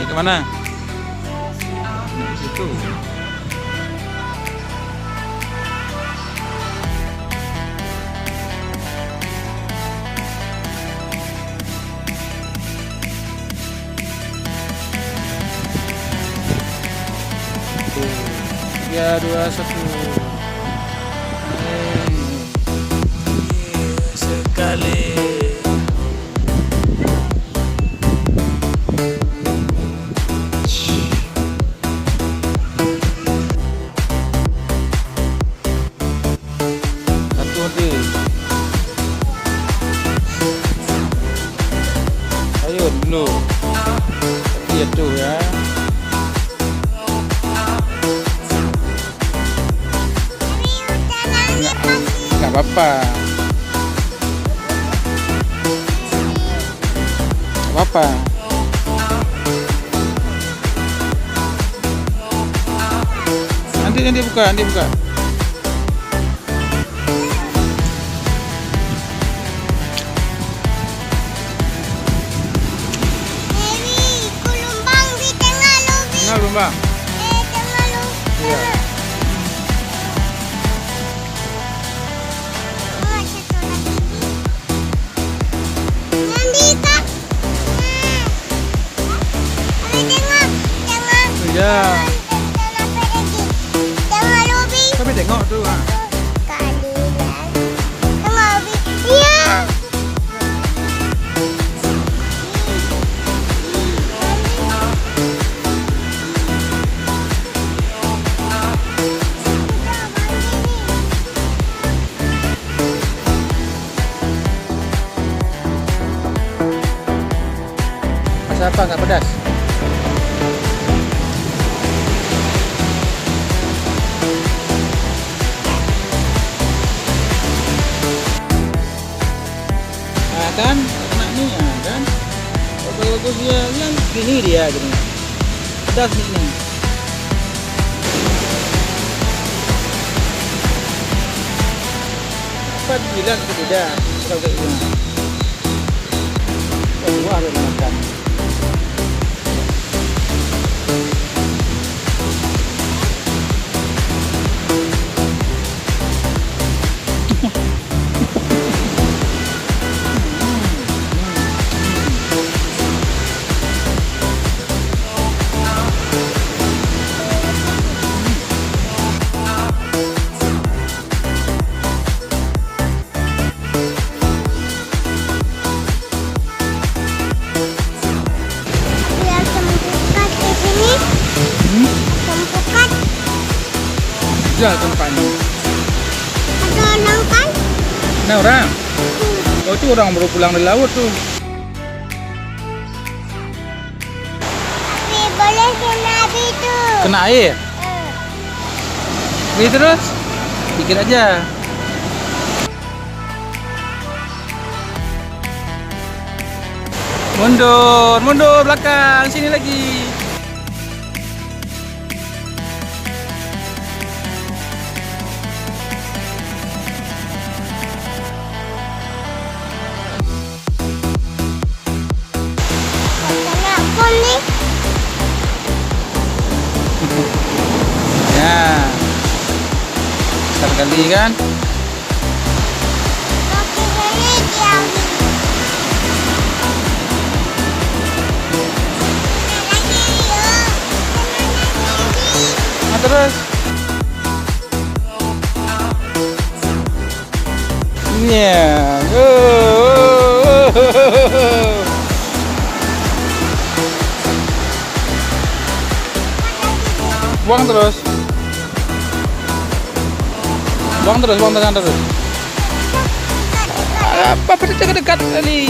Naik ke mana? Naik ke situ. Tiga, dua, satu. Sekali. Satu henti. Ayo dulu. Tapi itu ya. Nggak apa-apa. Nggak apa-apa. Nanti buka, nanti buka. Tengah lubang. Iya. Ya. Kami tengok tu. Masa apa nggak pedas? Kan kena ni kan bagus dia yang gini dia gini pedas ni apa bilang tidak kalau kayak gini semua harus makan. Jual tempatnya. Ada orang kan? Ada orang? Oh itu orang baru pulang dari laut tuh. Tapi boleh kena api tu. Kena air? Pergi terus? Pikir aja. Mundur belakang, sini lagi. Ya, besar kali kan? Terus, iya, buang terus. Buang terus. Apa dekat kali?